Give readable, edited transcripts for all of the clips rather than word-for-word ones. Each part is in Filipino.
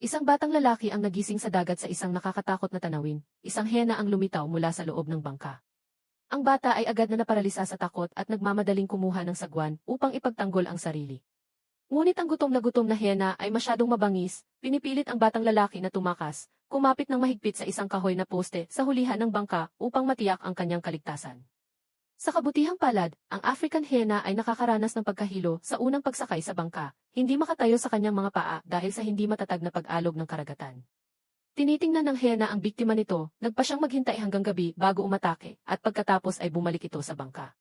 Isang batang lalaki ang nagising sa dagat sa isang nakakatakot na tanawin. Isang hena ang lumitaw mula sa loob ng bangka. Ang bata ay agad na naparalisa sa takot at nagmamadaling kumuha ng sagwan upang ipagtanggol ang sarili. Ngunit ang gutom na hena ay masyadong mabangis, pinipilit ang batang lalaki na tumakas, kumapit ng mahigpit sa isang kahoy na poste sa hulihan ng bangka upang matiyak ang kanyang kaligtasan. Sa kabutihang palad, ang African hyena ay nakakaranas ng pagkahilo sa unang pagsakay sa bangka, hindi makatayo sa kanyang mga paa dahil sa hindi matatag na pag-alog ng karagatan. Tinitingnan ng hyena ang biktima nito, nagpa siyang maghintay hanggang gabi bago umatake, at pagkatapos ay bumalik ito sa bangka.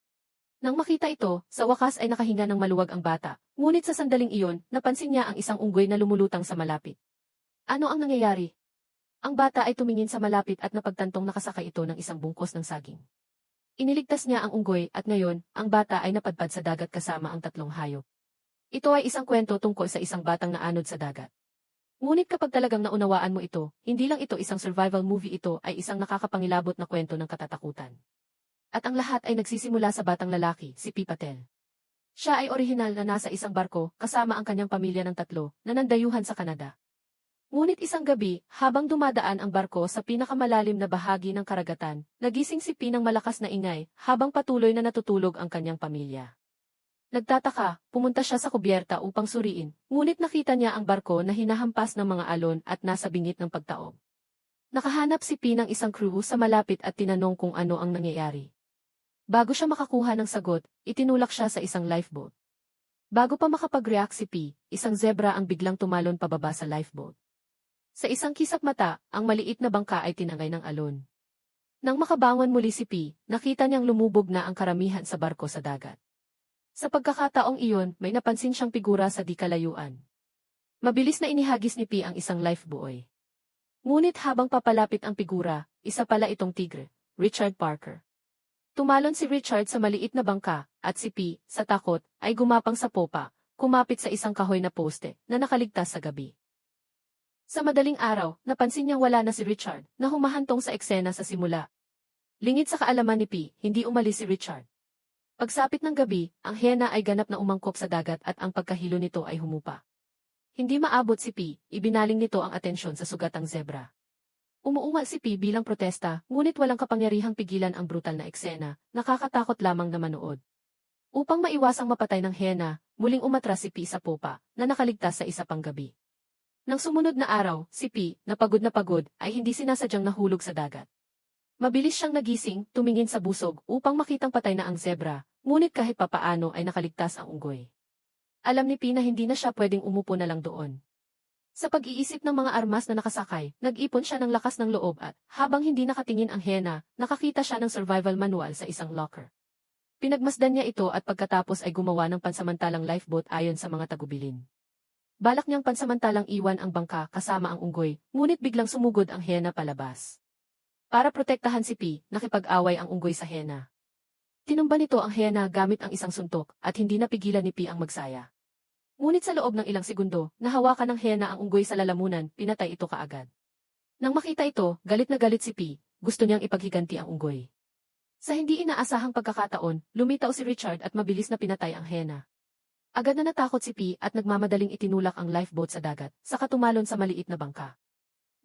Nang makita ito, sa wakas ay nakahinga ng maluwag ang bata, ngunit sa sandaling iyon, napansin niya ang isang unggoy na lumulutang sa malapit. Ano ang nangyayari? Ang bata ay tumingin sa malapit at napagtantong nakasakay ito ng isang bungkos ng saging. Iniligtas niya ang unggoy at ngayon, ang bata ay napadpad sa dagat kasama ang tatlong hayop. Ito ay isang kwento tungkol sa isang batang naanod sa dagat. Ngunit kapag talagang naunawaan mo ito, hindi lang ito isang survival movie, ito ay isang nakakapangilabot na kwento ng katatakutan. At ang lahat ay nagsisimula sa batang lalaki, si P. Patel. Siya ay orihinal na nasa isang barko kasama ang kanyang pamilya ng tatlo na nandayuhan sa Canada. Ngunit isang gabi, habang dumadaan ang barko sa pinakamalalim na bahagi ng karagatan, nagising si P ng malakas na ingay habang patuloy na natutulog ang kanyang pamilya. Nagtataka, pumunta siya sa kubyerta upang suriin, ngunit nakita niya ang barko na hinahampas ng mga alon at nasa bingit ng pagtaob. Nakahanap si P ng isang crew sa malapit at tinanong kung ano ang nangyayari. Bago siya makakuha ng sagot, itinulak siya sa isang lifeboat. Bago pa makapag-react si P, isang zebra ang biglang tumalon pababa sa lifeboat. Sa isang kisap mata, ang maliit na bangka ay tinangay ng alon. Nang makabangon muli si P, nakita niyang lumubog na ang karamihan sa barko sa dagat. Sa pagkakataong iyon, may napansin siyang figura sa di kalayuan. Mabilis na inihagis ni P ang isang lifebuoy. Ngunit habang papalapit ang figura, isa pala itong tigre, Richard Parker. Tumalon si Richard sa maliit na bangka, at si P, sa takot, ay gumapang sa popa, kumapit sa isang kahoy na poste na nakaligtas sa gabi. Sa madaling araw, napansin niyang wala na si Richard, na humahantong sa eksena sa simula. Lingid sa kaalaman ni P, hindi umalis si Richard. Pagsapit ng gabi, ang hyena ay ganap na umangkop sa dagat at ang pagkahilo nito ay humupa. Hindi maabot si P, ibinaling nito ang atensyon sa sugatang zebra. Umuunga si P bilang protesta, ngunit walang kapangyarihang pigilan ang brutal na eksena, nakakatakot lamang na manood. Upang maiwasang mapatay ng hyena, muling umatras si P sa popa, na nakaligtas sa isa pang gabi. Nang sumunod na araw, si P, na pagod, ay hindi sinasadyang nahulog sa dagat. Mabilis siyang nagising, tumingin sa busog upang makitang patay na ang zebra, ngunit kahit papaano ay nakaligtas ang unggoy. Alam ni P na hindi na siya pwedeng umupo na lang doon. Sa pag-iisip ng mga armas na nakasakay, nag-ipon siya ng lakas ng loob at, habang hindi nakatingin ang hyena, nakakita siya ng survival manual sa isang locker. Pinagmasdan niya ito at pagkatapos ay gumawa ng pansamantalang lifeboat ayon sa mga tagubilin. Balak niyang pansamantalang iwan ang bangka kasama ang unggoy, ngunit biglang sumugod ang hyena palabas. Para protektahan si P, nakipag-away ang unggoy sa hyena. Tinumba nito ang hyena gamit ang isang suntok at hindi napigilan ni P ang magsaya. Ngunit sa loob ng ilang segundo, nahawakan ng hyena ang unggoy sa lalamunan, pinatay ito kaagad. Nang makita ito, galit na galit si P, gusto niyang ipaghiganti ang unggoy. Sa hindi inaasahang pagkakataon, lumitaw si Richard at mabilis na pinatay ang hyena. Agad na natakot si P at nagmamadaling itinulak ang lifeboat sa dagat, saka tumalon sa maliit na bangka.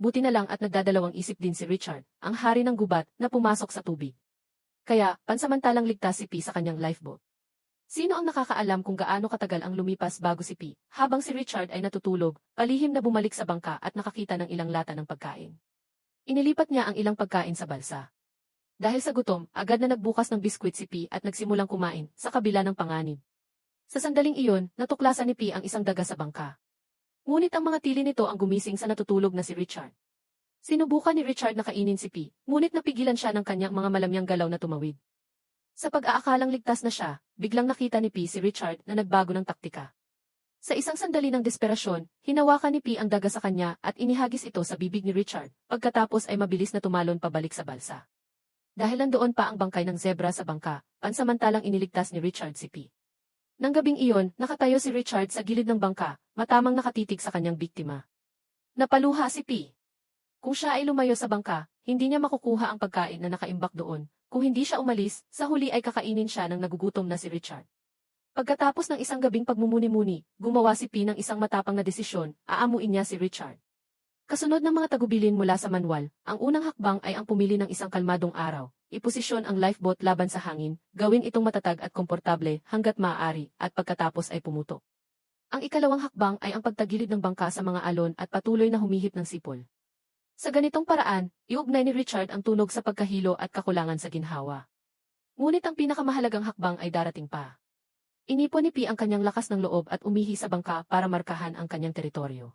Buti na lang at nagdadalawang isip din si Richard, ang hari ng gubat, na pumasok sa tubig. Kaya, pansamantalang ligtas si P sa kanyang lifeboat. Sino ang nakakaalam kung gaano katagal ang lumipas bago si P, habang si Richard ay natutulog, palihim na bumalik sa bangka at nakakita ng ilang lata ng pagkain. Inilipat niya ang ilang pagkain sa balsa. Dahil sa gutom, agad na nagbukas ng biskwit si P at nagsimulang kumain, sa kabila ng panganib. Sa sandaling iyon, natuklasan ni P ang isang daga sa bangka. Ngunit ang mga tili nito ang gumising sa natutulog na si Richard. Sinubukan ni Richard na kainin si P, ngunit napigilan siya ng kanyang mga malamyang galaw na tumawid. Sa pag-aakalang ligtas na siya, biglang nakita ni P si Richard na nagbago ng taktika. Sa isang sandali ng desperasyon, hinawakan ni P ang daga sa kanya at inihagis ito sa bibig ni Richard, pagkatapos ay mabilis na tumalon pabalik sa balsa. Dahil nandoon pa ang bangkay ng zebra sa bangka, pansamantalang iniligtas ni Richard si P. Nang gabing iyon, nakatayo si Richard sa gilid ng bangka, matamang nakatitig sa kanyang biktima. Napaluha si P. Kung siya ay lumayo sa bangka, hindi niya makukuha ang pagkain na nakaimbak doon. Kung hindi siya umalis, sa huli ay kakainin siya ng nagugutom na si Richard. Pagkatapos ng isang gabing pagmumuni-muni, gumawa si P ng isang matapang na desisyon, aamuin niya si Richard. Kasunod ng mga tagubilin mula sa manual, ang unang hakbang ay ang pumili ng isang kalmadong araw, iposisyon ang lifeboat laban sa hangin, gawin itong matatag at komportable hanggat maaari, at pagkatapos ay pumutok. Ang ikalawang hakbang ay ang pagtagilid ng bangka sa mga alon at patuloy na humihip ng sipol. Sa ganitong paraan, iugnay ni Richard ang tunog sa pagkahilo at kakulangan sa ginhawa. Ngunit ang pinakamahalagang hakbang ay darating pa. Inipon ni P ang kanyang lakas ng loob at umihi sa bangka para markahan ang kanyang teritoryo.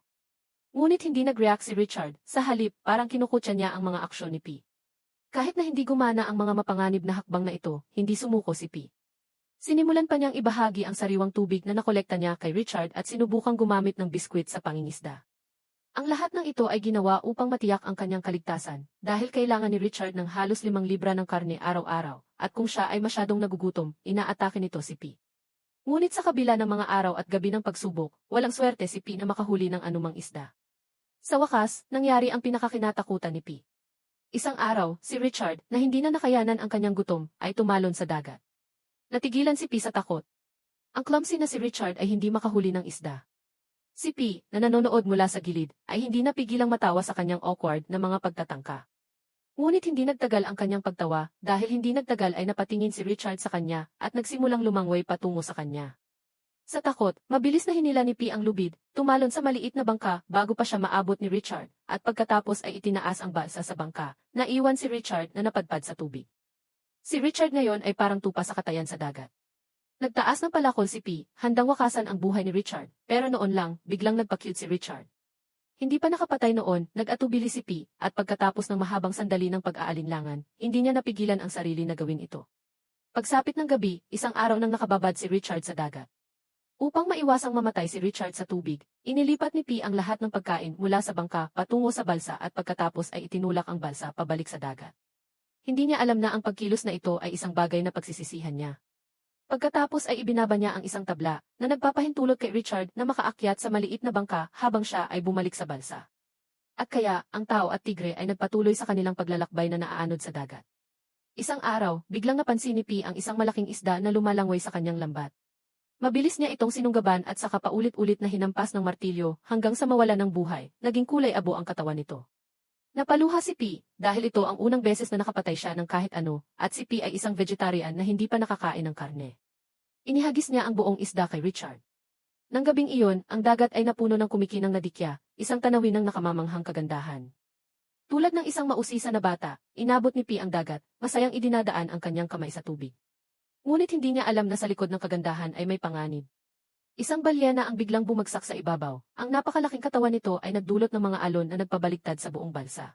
Ngunit hindi nag-react si Richard, sa halip parang kinukutya niya ang mga aksyon ni P. Kahit na hindi gumana ang mga mapanganib na hakbang na ito, hindi sumuko si P. Sinimulan pa niyang ibahagi ang sariwang tubig na nakolekta niya kay Richard at sinubukang gumamit ng biskwit sa pangingisda. Ang lahat ng ito ay ginawa upang matiyak ang kanyang kaligtasan, dahil kailangan ni Richard ng halos 5 libra ng karne araw-araw, at kung siya ay masyadong nagugutom, inaatake nito si P. Ngunit sa kabila ng mga araw at gabi ng pagsubok, walang swerte si P na makahuli ng anumang isda. Sa wakas, nangyari ang pinakakinatakutan ni P. Isang araw, si Richard, na hindi na nakayanan ang kanyang gutom, ay tumalon sa dagat. Natigilan si P sa takot. Ang clumsy na si Richard ay hindi makahuli ng isda. Si P, na nanonood mula sa gilid, ay hindi napigilang matawa sa kanyang awkward na mga pagtatangka. Ngunit hindi nagtagal ang kanyang pagtawa, dahil hindi nagtagal ay napatingin si Richard sa kanya, at nagsimulang lumangway patungo sa kanya. Sa takot, mabilis na hinila ni P ang lubid, tumalon sa maliit na bangka bago pa siya maabot ni Richard, at pagkatapos ay itinaas ang balsa sa bangka, naiwan si Richard na napadpad sa tubig. Si Richard ngayon ay parang tupa sa katayan sa dagat. Nagtaas ng palakol si P, handang wakasan ang buhay ni Richard, pero noon lang, biglang nagpa-cute si Richard. Hindi pa nakapatay noon, nag-atubili si P, at pagkatapos ng mahabang sandali ng pag-aalinlangan, hindi niya napigilan ang sarili na gawin ito. Pagsapit ng gabi, isang araw nang nakababad si Richard sa dagat. Upang maiwasang mamatay si Richard sa tubig, inilipat ni P ang lahat ng pagkain mula sa bangka patungo sa balsa at pagkatapos ay itinulak ang balsa pabalik sa dagat. Hindi niya alam na ang pagkilos na ito ay isang bagay na pagsisisihan niya. Pagkatapos ay ibinaba niya ang isang tabla na nagpapahintulot kay Richard na makaakyat sa maliit na bangka habang siya ay bumalik sa balsa. At kaya, ang tao at tigre ay nagpatuloy sa kanilang paglalakbay na naaanod sa dagat. Isang araw, biglang napansin ni P ang isang malaking isda na lumalangway sa kanyang lambat. Mabilis niya itong sinunggaban at saka paulit-ulit na hinampas ng martilyo hanggang sa mawala ng buhay, naging kulay abo ang katawan nito. Napaluha si P, dahil ito ang unang beses na nakapatay siya ng kahit ano, at si P ay isang vegetarian na hindi pa nakakain ng karne. Inihagis niya ang buong isda kay Richard. Nang gabing iyon, ang dagat ay napuno ng kumikinang na dikya, isang tanawin ng nakamamanghang kagandahan. Tulad ng isang mausisa na bata, inabot ni P ang dagat, masayang idinadaan ang kanyang kamay sa tubig. Ngunit hindi niya alam na sa likod ng kagandahan ay may panganib. Isang balyena ang biglang bumagsak sa ibabaw. Ang napakalaking katawan nito ay nagdulot ng mga alon na nagpabaliktad sa buong balsa.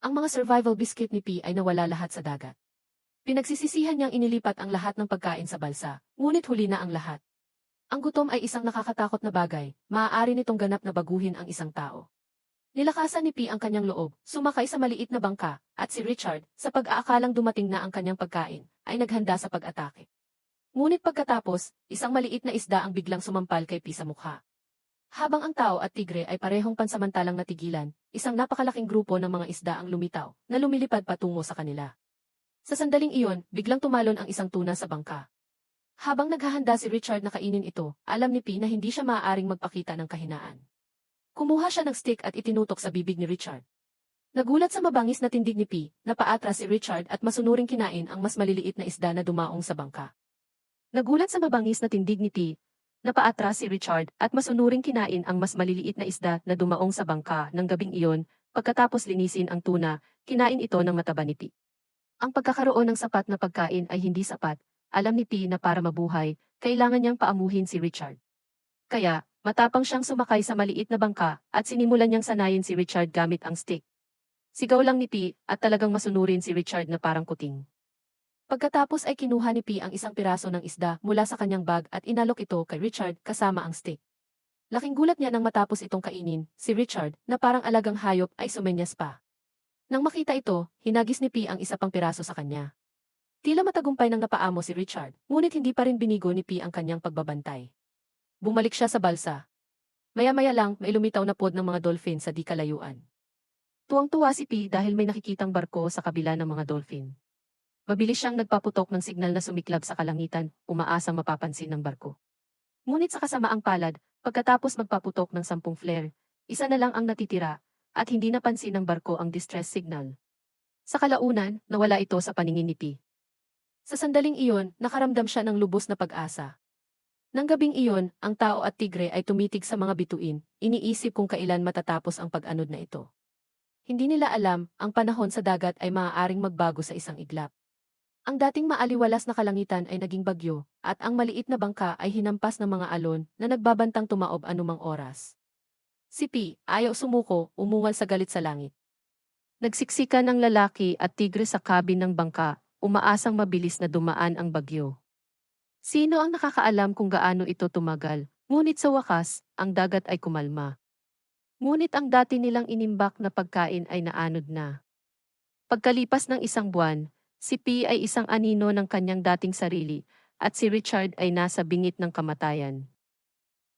Ang mga survival biscuit ni P ay nawala lahat sa dagat. Pinagsisisihan niyang inilipat ang lahat ng pagkain sa balsa, ngunit huli na ang lahat. Ang gutom ay isang nakakatakot na bagay, maaari nitong ganap na baguhin ang isang tao. Nilakasan ni P ang kanyang loob, sumakay sa maliit na bangka, at si Richard, sa pag-aakalang dumating na ang kanyang pagkain, ay naghanda sa pag-atake. Ngunit pagkatapos, isang maliit na isda ang biglang sumampal kay P sa mukha. Habang ang tao at tigre ay parehong pansamantalang natigilan, isang napakalaking grupo ng mga isda ang lumitaw, na lumilipad patungo sa kanila. Sa sandaling iyon, biglang tumalon ang isang tuna sa bangka. Habang naghahanda si Richard na kainin ito, alam ni P na hindi siya maaaring magpakita ng kahinaan. Kumuha siya ng stick at itinutok sa bibig ni Richard. Nagulat sa mabangis na tindig ni P, napaatras si Richard at masunuring kinain ang mas maliliit na isda na dumaong sa bangka. Nagulat sa mabangis na tindig ni P, napaatras si Richard at masunuring kinain ang mas maliliit na isda na dumaong sa bangka ng gabing iyon, pagkatapos linisin ang tuna, kinain ito ng mataba ni P. Ang pagkakaroon ng sapat na pagkain ay hindi sapat, alam ni P na para mabuhay, kailangan niyang paamuhin si Richard. Kaya, matapang siyang sumakay sa maliit na bangka at sinimulan niyang sanayin si Richard gamit ang stick. Sigaw lang ni P at talagang masunurin si Richard na parang kuting. Pagkatapos ay kinuha ni P ang isang piraso ng isda mula sa kanyang bag at inalok ito kay Richard kasama ang stick. Laking gulat niya nang matapos itong kainin, si Richard, na parang alagang hayop ay sumenyas pa. Nang makita ito, hinagis ni P ang isa pang piraso sa kanya. Tila matagumpay nang napaamo si Richard, ngunit hindi pa rin binigo ni P ang kanyang pagbabantay. Bumalik siya sa balsa. Maya-maya lang, may lumitaw na pod ng mga dolphin sa di kalayuan. Tuwang-tuwa si P dahil may nakikitang barko sa kabila ng mga dolphin. Mabilis siyang nagpaputok ng signal na sumiklab sa kalangitan, umaasang mapapansin ng barko. Ngunit sa kasamaang palad, pagkatapos magpaputok ng 10 flare, isa na lang ang natitira, at hindi napansin ng barko ang distress signal. Sa kalaunan, nawala ito sa paningin ni P. Sa sandaling iyon, nakaramdam siya ng lubos na pag-asa. Nang gabing iyon, ang tao at tigre ay tumitig sa mga bituin, iniisip kung kailan matatapos ang pag-anod na ito. Hindi nila alam, ang panahon sa dagat ay maaaring magbago sa isang iglap. Ang dating maaliwalas na kalangitan ay naging bagyo, at ang maliit na bangka ay hinampas ng mga alon na nagbabantang tumaob anumang oras. Si P, ayaw sumuko, umungal sa galit sa langit. Nagsiksikan ang lalaki at tigre sa kabin ng bangka, umaasang mabilis na dumaan ang bagyo. Sino ang nakakaalam kung gaano ito tumagal, ngunit sa wakas, ang dagat ay kumalma. Ngunit ang dati nilang inimbak na pagkain ay naanod na. Pagkalipas ng isang buwan, si P ay isang anino ng kanyang dating sarili, at si Richard ay nasa bingit ng kamatayan.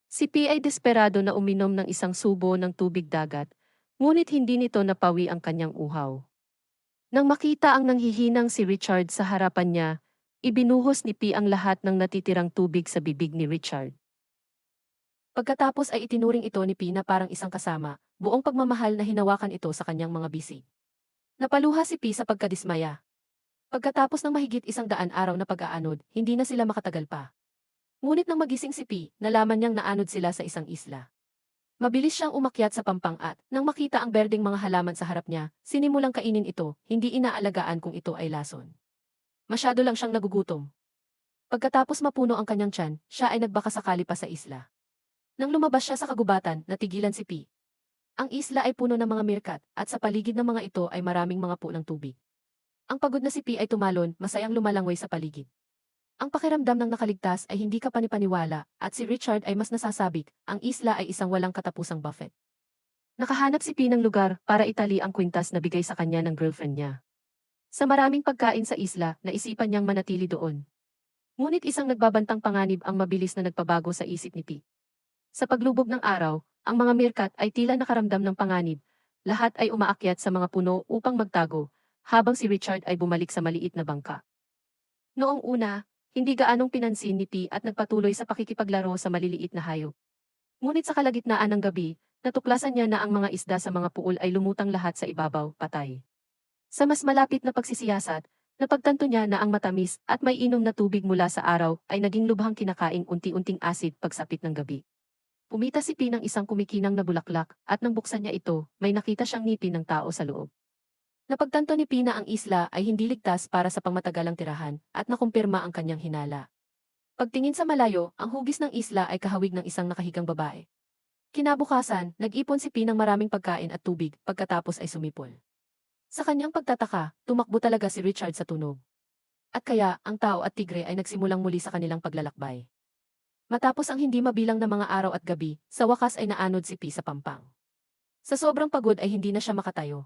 Si P ay desperado na uminom ng isang subo ng tubig dagat, ngunit hindi nito napawi ang kanyang uhaw. Nang makita ang nanghihinang si Richard sa harapan niya, ibinuhos ni P ang lahat ng natitirang tubig sa bibig ni Richard. Pagkatapos ay itinuring ito ni P na parang isang kasama, buong pagmamahal na hinawakan ito sa kanyang mga bisig. Napaluha si P sa pagkadismaya. Pagkatapos ng mahigit 100 araw na pag-aanod, hindi na sila makatagal pa. Ngunit nang magising si P, nalaman niyang naanod sila sa isang isla. Mabilis siyang umakyat sa pampang at, nang makita ang berdeng mga halaman sa harap niya, sinimulang kainin ito, hindi inaalagaan kung ito ay lason. Masyado lang siyang nagugutom. Pagkatapos mapuno ang kanyang tiyan, siya ay nagbakasakali pa sa isla. Nang lumabas siya sa kagubatan, natigilan si P. Ang isla ay puno ng mga meerkat, at sa paligid ng mga ito ay maraming mga pulang tubig. Ang pagod na si P ay tumalon, masayang lumalangoy sa paligid. Ang pakiramdam ng nakaligtas ay hindi kapanipaniwala, at si Richard ay mas nasasabik, ang isla ay isang walang katapusang buffet. Nakahanap si P ng lugar para itali ang kwintas na bigay sa kanya ng girlfriend niya. Sa maraming pagkain sa isla, naisipan niyang manatili doon. Ngunit isang nagbabantang panganib ang mabilis na nagpabago sa isip ni P. Sa paglubog ng araw, ang mga meerkat ay tila nakaramdam ng panganib. Lahat ay umaakyat sa mga puno upang magtago, habang si Richard ay bumalik sa maliit na bangka. Noong una, hindi gaanong pinansin ni P at nagpatuloy sa pakikipaglaro sa maliliit na hayop. Ngunit sa kalagitnaan ng gabi, natuklasan niya na ang mga isda sa mga puol ay lumutang lahat sa ibabaw, patay. Sa mas malapit na pagsisiyasat, napagtanto niya na ang matamis at may inom na tubig mula sa araw ay naging lubhang kinakaing unti-unting asid pagsapit ng gabi. Pumita si P ng isang kumikinang na bulaklak at nang buksan niya ito, may nakita siyang ngipin ng tao sa loob. Napagtanto ni P na ang isla ay hindi ligtas para sa pangmatagalang tirahan at nakumpirma ang kanyang hinala. Pagtingin sa malayo, ang hugis ng isla ay kahawig ng isang nakahigang babae. Kinabukasan, nag-ipon si P ng maraming pagkain at tubig pagkatapos ay sumipol. Sa kanyang pagtataka, tumakbo talaga si Richard sa tunog. At kaya, ang tao at tigre ay nagsimulang muli sa kanilang paglalakbay. Matapos ang hindi mabilang na mga araw at gabi, sa wakas ay naanod si P sa pampang. Sa sobrang pagod ay hindi na siya makatayo.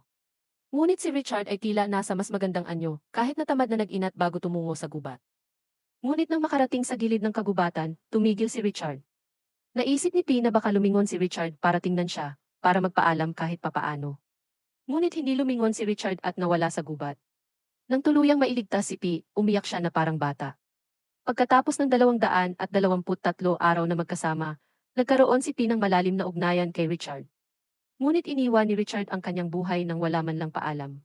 Ngunit si Richard ay tila nasa mas magandang anyo, kahit natamad na nag-inat bago tumungo sa gubat. Ngunit nang makarating sa gilid ng kagubatan, tumigil si Richard. Naisip ni P na baka lumingon si Richard para tingnan siya, para magpaalam kahit papaano. Ngunit hindi lumingon si Richard at nawala sa gubat. Nang tuluyang mailigtas si P, umiyak siya na parang bata. Pagkatapos ng 223 araw na magkasama, nagkaroon si P ng malalim na ugnayan kay Richard. Ngunit iniwan ni Richard ang kanyang buhay nang wala man lang paalam.